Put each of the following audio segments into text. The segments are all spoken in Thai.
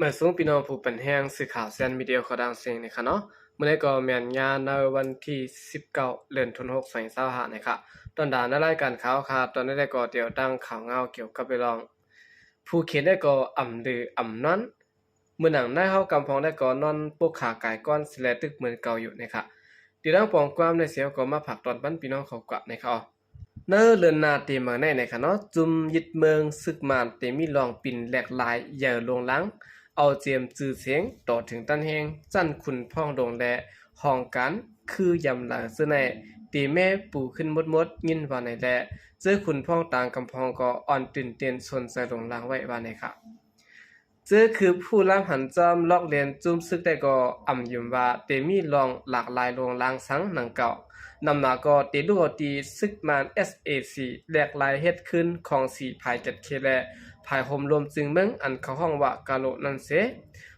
มาส่งพี่น้องผู้เป็นแห้งสื่อข่าวเซนมีเดียเขาดังเสียงนะคะเนาะเมื่อได้ก็แม่นงานในวันที่19เดือนธันวาคม2025นะคะตอนด่านในรายการข่าวค่ะตอนนี้ได้ก็เดี๋ยวตั้งข่าวเงาเกี่ยวกับไปลองผู้เขียนได้ก็อ่ำดืออ่ำนั้นเมื่อหนังได้เข้ากำพองได้ก็นอนปกขาไก่ก้อนสิแลตึกเหมือนเก่าอยู่นะคะดีดังปองความในเสียวก็มาผักตอนปั้นพี่น้องเขากะนะคะเนื้อเลือนนาเตมาในนะคะเนาะจุมยึดเมืองซึกมานเตมีลองปิ่นแหลกลายเหย่อลงล้างเอาเจียมจือเสียงต่อถึงตันแหงจันคุณพ่องดงแลห้องกันคือยำหลังเสน่ตีแม่ปูขึ้นมดยินว่าในแลเจอคุณพ่องต่างกำพองก็อ่อนตื่นเต้นสนใจลงล้างไว้ว่าในค่ะเจอคือผู้ล้ำหันจอมลอกเรียนจุ้มซึกได้ก็อ่ำยุ่มว่าเตมีลองหลากหลายลงล้างสังหนังเก่านำมาก็ตีลูกตีซึกมาน SAC แหลกลายเฮ็ดขึ้นของ4ภาย7เคแลภายห่มรวมจึงเมืองอันเขาห้องว่ากาโลนั่นเส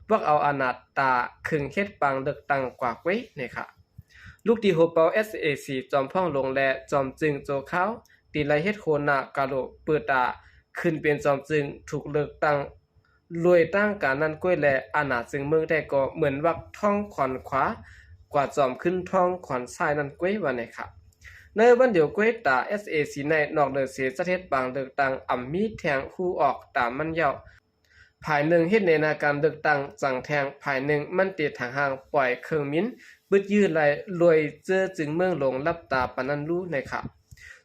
วักเอาอนาตตาครึ่งเฮ็ดปังเลือกตั้งกว่าไว้นี่ค่ะลูกตีโฮเปา SAC จอมพ่องลงและจอมจึงโจเขาตีไลเฮ็ดโคนากาโลเปิดตาขึ้นเป็นจอมจึงถูกเลือกตั้งรวยตั้งการนั้นก้วยและอาณาจึงเมืองได้ก็เหมือนวักท่องขอนขวากว่าจอมขึ้นท้องขอนซ้ายนั่นก้วยว่าไหนครับในวันเดียวก้วยตา SAC ในนอกเดือเสียสะเทศบางเลือกตั้งอ่ำมีแทงคู่ออกตามมันยาวภายหนึ่งเฮ็ดในนาการเลือกตั้งจังแทงภายหนึ่งมันติดทางห่างปล่อยเครื่องมิ้นบึดยื้อไหลรวยเจอจึงเมืองลงรับตาปนันรู้ในครับ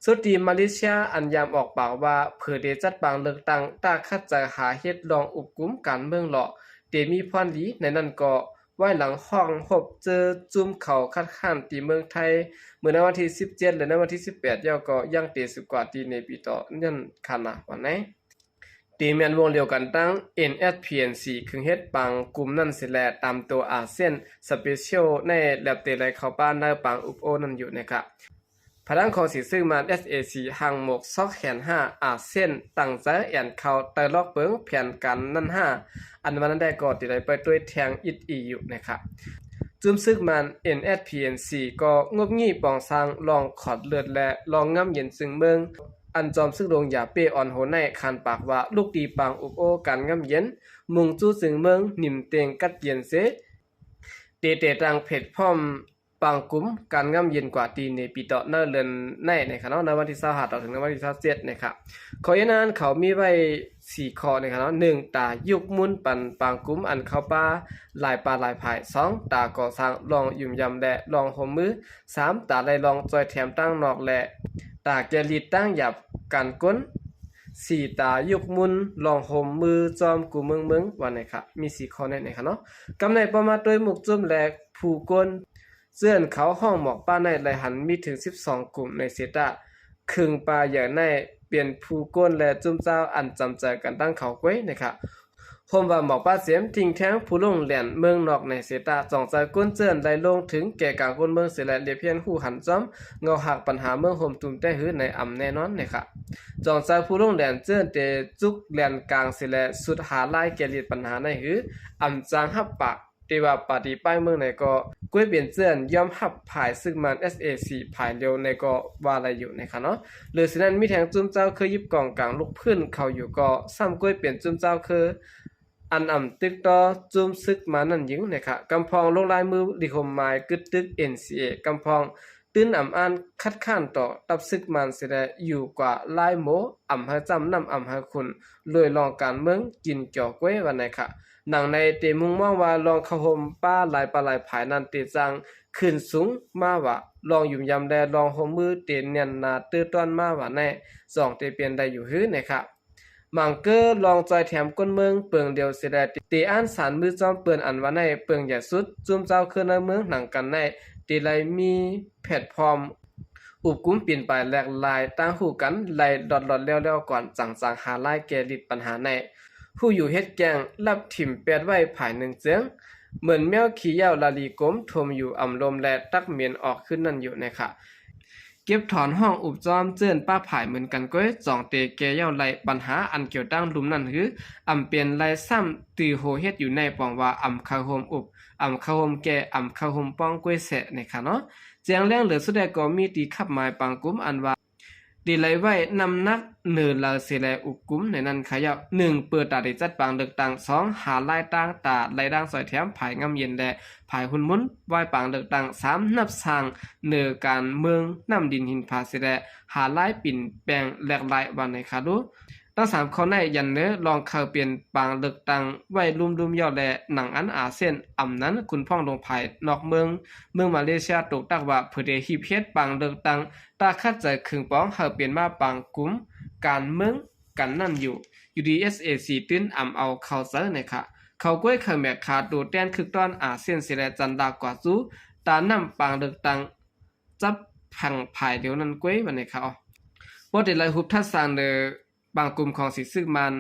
สุดที่มาเลเซียอันยามออกปากว่าเผื่อได้จัดบางเลือกตั้งตาคัดใจหาเฮ็ดลองอุบกุมการเมืองหลอกเตมีพรดีในนั้นก็ไว้หลังห้องพบเจอจุ่มเขาคัดค้านตีเมืองไทยเมื่อในวันที่17และในวันที่18ยาวก็ยังเตสุกว่าตีในปีต่อยันขนาดวันไหนตีแมนวงเดียวกันตั้ง NSPNC คึงเฮ็ดปังกลุ่มนั่นสิแลตามตัวอาเซียนสเปเชียลในแลบเตไลเข้าบ้านในปังอุปโอนั่นอยู่นะครับพลังของสีซึ่งมา SAC ห่างหมกซอกแขน5อาเซียนตั้งใจแอนเข้าเตอร์ลอกเปิงแผนกันนั่น5อันวันนั้นได้ก็ติดไปด้วยแทงอิดอีอยู่นะครับจุ่มซึกมัน NSPNC ก็งบงี้ปองสร้างลองขอดเลือดและลองง่ำเย็นซึ่งเมืองอันจอมซึกลงอย่าเปอ่อนโหในคันปากว่าลูกดีปังอุปโอการง่ำเย็นมุงจู้ซึ่งเมืองนิ่มเตงกัดเย็นเสเตตังเพจพร้อมปังกุมการง่ำเย็นกว่าตีในปีต่อเนื่อเรือนในครับเนาะในวันที่25ต่อถึงในวันที่27นะครับขอยันนั้นเขามีไว้4ข้อนะครับเนาะ1ตายุกมุนปันปังกุมอันเข้าป่าหลายป่าหลายภาย2ตาก่อสร้างลองยุ่มยำและลองห่มมือ3ตาไล่ลองจอยแถมตั้งนอกและตาแกลีดตั้งหยับกันก้น4ตายุกมุนลองห่มมือจอมกูเมืองวันไหนครับมี4ข้อในครับเนาะกำในประมาณโดยหมุกจุ่มและผู้ก้นเสื่อนเขาห้องหมอกป้าในไหลหันมีถึง12กลุ่มในเซตาครึ่งปลาอย่างในเปลี่ยนผู้ก้นและจุ่มเจ้าอันจำใจกันตั้งเขาไว้นะครับโฮมว่าหมอกป้าเสียมทิ้งแท้งผู้ลงเหรียญเมืองนอกในเซตาจ่องใจก้นเจือนไหลลงถึงแก่กางก้นเมืองเสียและเลียเพียนหูหันจอมเงาหักปัญหาเมืองโฮมตุ่มแต่หื้อในอ่ำแน่นอนนะครับจ่องใจผู้ลงเหรียญเจือนเตจุกเหรียญกลางเสียและสุดหาไล่แก่ลีดปัญหาในหื้ออ่ำจางหับปากที่ว่าปฏิป้ายเมืองในก็ก้วยเปลี่ยนเจือนย่อมหับผายซึ่งมัน SAC ผายเร็วในก็ว่าอะไรอยู่นะครับเนาะหรือฉะนั้นมีแทงจุ้มเจ้าเคยยิบกองกลางลูกพื้นเขาอยู่ก็ซ้ำก้วยเปลี่ยนจุ้มเจ้าคืออันอ่ำตึกต่อจุ้มซึกมานั่นยิงนะครับกำพองลงลายมือดิคมหมายกึดตึก NCA กำพองตื้นอ่ำอันคัดค้านต่อตับซึกมันเสียอยู่กว่าลายโมอ่ำให้จำนำอ่ำให้คุณลอยลองการเมืองกินจ่อก้วยวันไหนค่ะหนังในเตมุงมองว่าลองเข้าห่มป้าหลายปลาหลายผายนันเตจังขึ้นสูงมาว่าลองยุ่มยำแลลองห่มมือเตเนียนนาตื้อต้อนมาว่าแน่สองเตเปลี่ยนได้อยู่หื้อนะครับมังเกอร์ลองจอยแถมก้นเมืองเปิงเดียวเสียดเตอ่านสารมือจอมเปิ่นอันว่าในเปิงใหญ่สุดจุ่มเจ้าคือในเมืองหนังกันในเตไลมีแพลตฟอร์มอุบกุ้มเปลี่ยนไปแหลกลายตั้งหูกันไล่ดอดๆแล้วๆก่อนจังหาไล่แก้ลิดปัญหาในผู้อยู่เฮ็ดแกงรับถิ่มแปดไว้ภายหนึ่งเจืองเหมือนแมวขี้เหย้าลาลีกลมทมอยู่อ่ำลมและตักเมียนออกขึ้นนั่นอยู่นะคะเก็บถอนห้องอุบจอมเจือนป้าผายเหมือนกันก้อยจองเตแกเหย้าไล่ปัญหาอันเกี่ยวตั้งลุมนั่นหืออ่ำเปลี่ยนไล่ซ้ำตีโหเฮ็ดอยู่ในปองว่าอ่ำคาโฮมอุบอ่ำคาโฮมแกอ่ำคาโฮมป้องก้อยแสะนะคะเนาะเจียงแรงเหลือสุดใดก็มีตีขับหมายปังกุมอันว่า ตีไลไว้นำนักเนือลาเสแลอุกุมในนั้นขยับ1เปิดตาได้จัดปางเลือกตั้ง2หาลายต่างตาลายด่างสอยแถมภายงำเย็นและภายหุ่นมุนไหว้ปางเลือกตั้ง3นับสร้างเนือการเมืองนำดินหินผาเสแลหาลายปิ่นแปลงแหลกลายวันในคาดูตั้ง3ข้อในยันเนื้อลองเข้าเปลี่ยนปางเลือกตั้งไว้ลุ่มๆย่อและหนังอันอาเซียนอำนั้นคุณพ่องลงภายนอกเมืองมาเลเซียตกตักว่าเพื่อได้ฮีบเฮ็ดปางเลือกตั้งตาคัดใจครึ่งป้องเฮาเปลี่ยนมาปางกุมการเมืองกันนั่นอยู่ UDSAC ตื้นอำเอาเข้าเซอร์นะคะเขาก้วยเขาแมกขาดโดดแดนคึกตอนอาเซียนเสแลจันดากว่าซูตานำปางเลือกตั้งจับพังภายเดียวนั้นก้วยวันในเขาบ่ได้ไล่หุบทัดสร้างเดบางกลุ่มของสิซึกมัน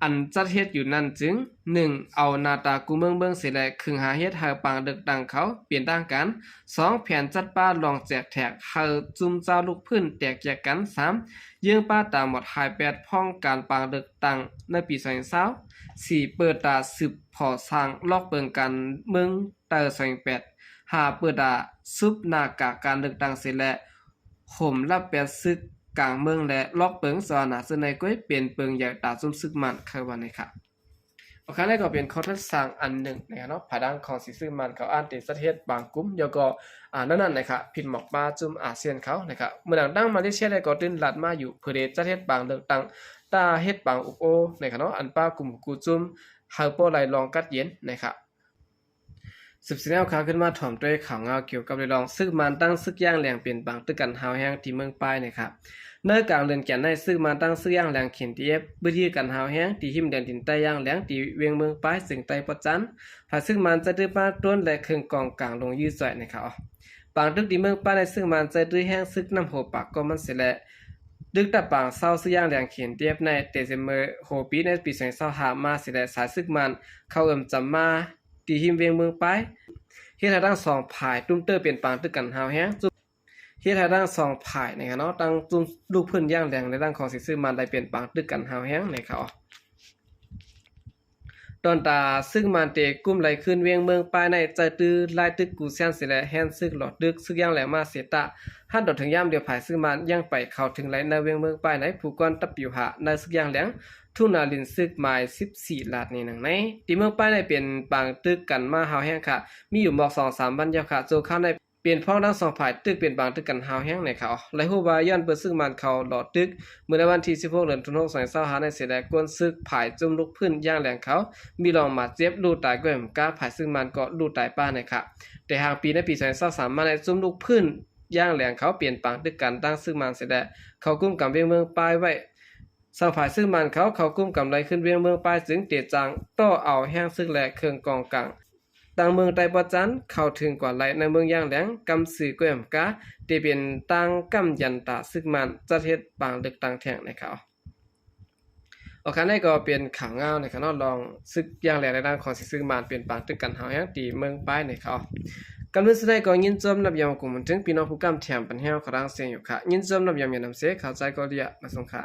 อันจัดเฮ็ดอยู่นั่นจึง1เอาหน้าตากูเมืองเสแลครึ่งหาเฮ็ดหาปางเลือกตั้งเขาเปลี่ยนต่างกัน2แผนจัดป้าลองแจกแถกเฮาจุ่มเจ้าลูกพื้นแตกแยกกัน3ยื่งป้าตามหมดหาย8พ้องการปางเลือกตั้งในปี2020 4เปิดตาสืบพอสร้างลอกเปิงกันเมืองเตอ2008 5เปิดตาซุบหน้ากากการเลือกตั้งเสแลห่มรับแปดซึกกลางเมืองและลอกเปิงสวนาซึ่งในก้อยเป็นเปิงใหญ่ตาซุ่มซึกมันคือวันนี้ค่ะโอเคแล้วก็เป็นข้อทัดสร้างอันหนึ่งนะครับเนาะผาดังของสิซึกมันเขาอ่านติสเทศบางกลุ่มแล้วก็นั่นนะครับผิดหมอกมาจุ่มอาเซียนเขานะครับเมื่อหลังตั้งมาเลเซียได้ก็ตื้นลัดมาอยู่เพื่อได้จัดเฮ็ดบางเลือกตั้งตาเฮ็ดบางอุกโอนะครับเนาะอันป้ากลุ่มกูจุ่มเฮาโปไลลองกัดเย็นนะครับสืบเสนอข่าวขึ้นมาถ่อมด้วยข่าวเงาเกี่ยวกับเรื่องลองซึกมันตั้งซึกย่างแหลงเปลี่ยนบางตึกกันหาวแห้งที่เมืองป้ายนะครับเนื้อกลางเรือนแก่นในซึกมันตั้งซึกย่างแหลงเขียนที่บื้อที่กันหาวแห้งที่หิมแดนดินใต้ย่างแหลงที่เวียงเมืองป้ายสึงใต้ปะจันภายซึกมันจะดื้อป้าต้นและเครื่องกองกลางลงยืดใส่นะครับบางตึกที่เมืองป้ายในซึกมันจะดื้อแห้งซึกน้ำโหปากก็มันเสียแหละดึกตะปางเศร้าซึกย่างแหลงเขียนเทียบในเตเซเมอร์โหปีในปี2025มาเสียแหละสายซึกมันเข้าจำมาที่หิมเวียงเมืองป้ายเฮ็ดให้ทั้ง2ฝ่ายตุ้มเตอร์เป็นปางตึกกันหาวแฮงเฮ็ดให้ทั้ง2ฝ่ายนะครับเนาะตั้งจุ่มลูกพื้นย่างแดงในด้านของสิซื้อมันได้เป็นปางตึกกันหาวแฮงนะครับตอนตาซึ่งมันเตกุ้มไหลขึ้นเวียงเมืองป้ายในใจตื้อลายตึกกูเซียนสิแลแฮนซึกหลอดดึกซึกย่างแหลมาเสตะหันดอกถึงย่ำเดียวภายซึ่งมันย่างไปเข้าถึงไหลในเวียงเมืองป้ายในผู้ก่อนตับอยู่หาในซึกย่างแหลงทุนาลินซึกหมาย14ลาดนี่หนังในที่เมืองป้ายในเป็นปางตึกกันมาหาวแห้งค่ะมีอยู่หมอก 2-3 บันยาวค่ะโจเข้าในเปลี่ยนพ้องทั้ง2ฝ่ายตึกเป็นปางตึกกันหาวแห้งในเขาไหลฮู้ว่าย้อนเปิดซึกมันเขาหลอดตึกเมื่อในวันที่16เดือนตุลาคม2025ในเสดกวนซึกภายจุ่มลุกพื้นย่างแหลงเขามีรองมาเจ็บลูตายก็เหมือนกาภายซึ่งมันก็ลูตายป้าในค่ะแต่หางปีในปี2023มาในจุ่มลุกพื้นย่างแหลงเขาเปลี่ยนปางตึกกันตั้งซึ่งมันเสดเขากุ้มกับเวียงเมืองป้ายไว้สาวฝ่ายซึ่งมันเขากุ้มกำไรขึ้นเวียงเมืองป้ายจึงเตียจังต่อเอาแห้งซึ่งและเครื่องกองกลางต่างเมืองไต้ปอจันเข้าถึงกว่าไหลในเมืองย่างแหลงกำสื่อก้มกาที่เป็นตั้งกำยันตาซึ่งมันจัดเฮ็ดปางเลือกตั้งแท่งในเขาโอเคนี่ก็เป็นข่าวเงาในคณะลองซึกย่างแหลงในด้านของสิซึ่งมันเป็นปางตึกกันหาวแห้งที่เมืองป้ายในเขากำลังแสดงก็ยินจมนับยามกลุ่มถึงพี่น้องผู้กำแถมปัญหาขอรังเสียงอยู่ค่ะยินจมนับยามยานำเสเข้าใจก็เรียมาส่งค่ะ